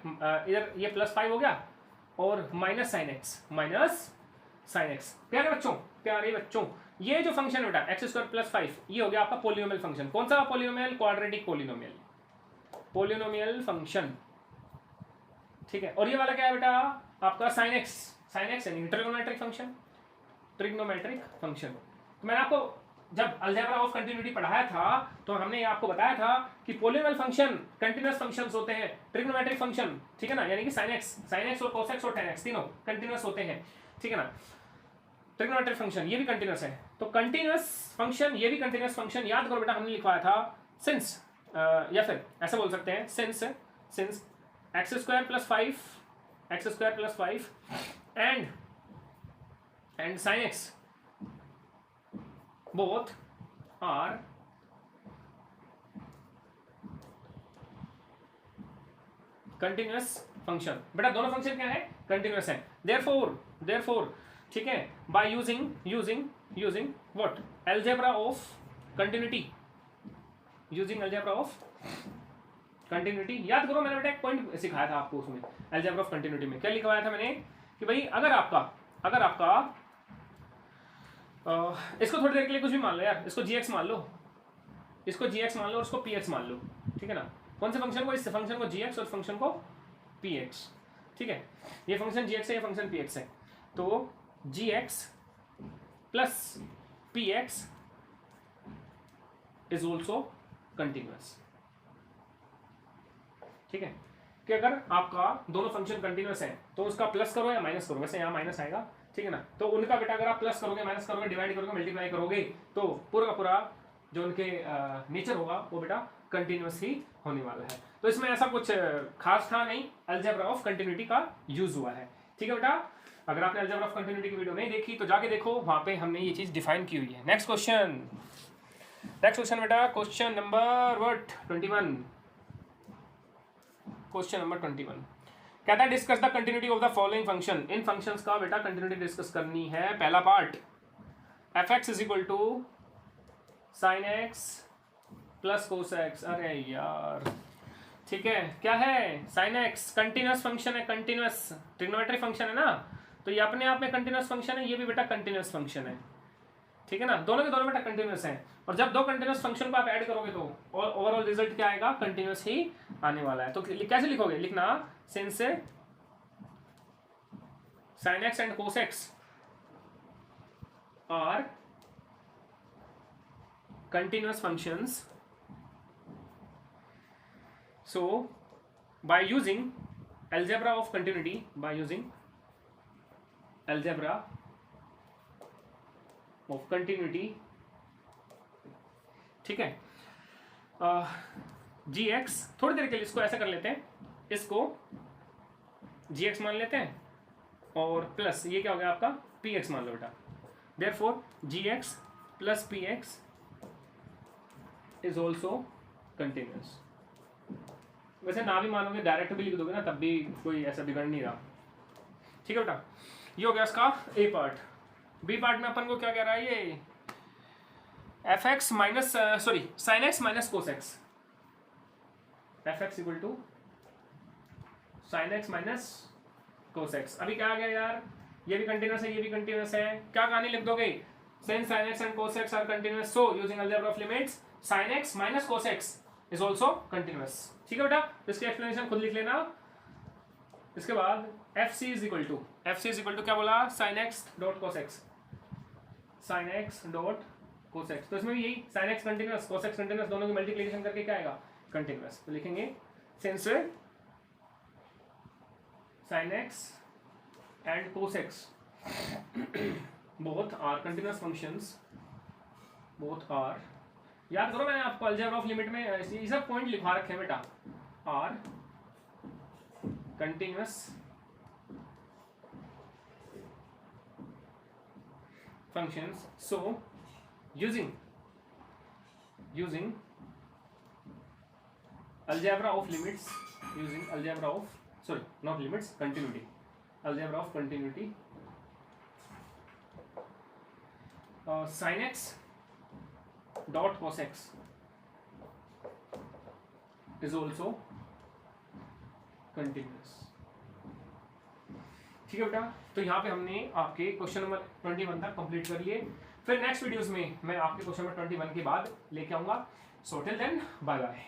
इधर ये प्लस 5 हो गया और माइनस साइन एक्स। प्यारे बच्चों ये जो फंक्शन है बेटा एक्स स्क्वायर प्लस 5 ये हो गया आपका पोलिनोमियल फंक्शन। कौन सा पोलिनोमियल, क्वाड्रेटिक पोलिनोमियल फंक्शन। ठीक है, और ये वाला क्या है बेटा आपका साइन एक्स यानी ट्रिग्नोमेट्रिक फंक्शन। तो मैंने आपको जब अलजेब्रा ऑफ कंटिन्यूटी पढ़ाया था तो हमने आपको बताया था कि पोलिनोमियल फंक्शन कंटिन्यूअस फंक्शंस होते हैं, ट्रिग्नोमेट्रिक फंक्शन, ठीक है ना, यानी कि साइन एक्स और cos x और tan x तीनों कंटिन्यूअस होते हैं। ठीक है ना, ट्रिग्नोमेट्रिक फंक्शन ये भी कंटिन्यूअस है, तो कंटिन्यूअस फंक्शन ये भी कंटिन्यूअस फंक्शन। याद करो बेटा हमने लिखवाया था सिंस, या फिर ऐसे बोल सकते हैं since x square plus 5 and sine x both are continuous function। बेटा दोनों फंक्शन क्या है, कंटिन्यूअस है। therefore ठीक है, by using what, algebra of continuity, याद करो मैंने बेटा एक पॉइंट सिखाया था आपको उसमें algebra of continuity में। क्या लिखवाया था मैंने कि भाई अगर आपका इसको थोड़ी देर के लिए कुछ भी मान लो यार, इसको gx मान लो, इसको gx मान लो और इसको px मान लो, ठीक है ना। कौन से फंक्शन को, इस फंक्शन को gx और फंक्शन को px, ठीक है। ये फंक्शन gx है, ये फंक्शन px है, तो gx plus px is also continuous, ठीक है। कि अगर आपका दोनों फंक्शन कंटिन्यूअस है तो उसका प्लस करो या माइनस करो, वैसे यहाँ माइनस आएगा, ठीक है ना। तो उनका बेटा अगर आप प्लस करोगे, माइनस करोगे, डिवाइड करोगे, मल्टीप्लाई करोगे तो पूरा का पूरा जो उनके नेचर होगा वो बेटा कंटिन्यूअस ही होने वाला है। तो इसमें ऐसा कुछ खास था नहीं, अलजेब्रा ऑफ कंटिन्यूटी का यूज हुआ है, ठीक है बेटा। अगर आपने अलजेब्रा ऑफ कंटिन्यूटी की वीडियो नहीं देखी तो जाके देखो, वहां पे हमने ये चीज डिफाइन की हुई है। नेक्स्ट क्वेश्चन बेटा, क्वेश्चन नंबर 21, क्वेश्चन नंबर 21 कहता है discuss the continuity of the following function. इन फंक्शंस का बेटा कंटिन्यूटी डिस्कस करनी है। पहला part fx is equal to sine x plus cos x, अरे यार ठीक है, क्या है साइन एक्स कंटिन्यूअस फंक्शन है, कंटिन्यूअस ट्रिग्नोमेट्रिक फंक्शन है ना, तो ये अपने आप में कंटिन्यूअस फंक्शन है, ये भी बेटा कंटिन्यूअस फंक्शन है, ठीक है ना। दोनों के दोनों बेटा कंटिन्यूअस हैं, और जब दो कंटिन्यूअस फंक्शन को आप ऐड करोगे तो ओवरऑल रिजल्ट क्या आएगा, कंटिन्यूअस ही आने वाला है। तो कैसे लिखोगे, लिखना since sin x and cos x are continuous functions, so by using algebra of continuity, by using algebra of continuity, ठीक है। gx थोड़ी देर के लिए इसको ऐसा कर लेते हैं, इसको gx मान लेते हैं और प्लस ये क्या हो गया आपका px मान लो बेटा। therefore gx plus px is also continuous. वैसे ना भी मानोगे, डायरेक्ट भी लिख दोगे ना, तब भी कोई ऐसा बिगड़ नहीं रहा, ठीक है बेटा। ये हो गया इसका ए पार्ट। बी पार्ट में अपन को क्या कह रहा है, ये f x minus sorry sine x minus cos x, f x equal to sine x minus cos x. अभी क्या आ गया यार, ये भी कंटिन्यूअस है, ये भी कंटिन्यूअस है, क्या कहानी लिख दोगे, since sin x and cos x are continuous, so using algebra of limits sin x minus cos x is also continuous, ठीक है बेटा। इसकी एक्सप्लेनेशन खुद लिख लेना। इसके बाद fc is equal to क्या बोला, sin x dot cos x, sin x dot cos x। तो इसमें भी यही sin x continuous cos x continuous, दोनों की मल्टीप्लिकेशन करके क्या आएगा, कंटिन्यूअस। तो लिखेंगे since sin x and cos x both are continuous functions, both are, याद करो मैंने आपको अलजेब्रा ऑफ लिमिट में ये सब पॉइंट लिखवा रखे हैं बेटा, are continuous functions, so using algebra of limits, using algebra of, sorry not limits, continuity, algebra of continuity, sin x dot cos x is also continuous, ठीक है बेटा। तो यहाँ पे हमने आपके क्वेश्चन नंबर 21 तक कंप्लीट कर लिए। फिर नेक्स्ट वीडियोस में मैं आपके क्वेश्चन नंबर 21 के बाद लेके आऊंगा। So till then bye bye.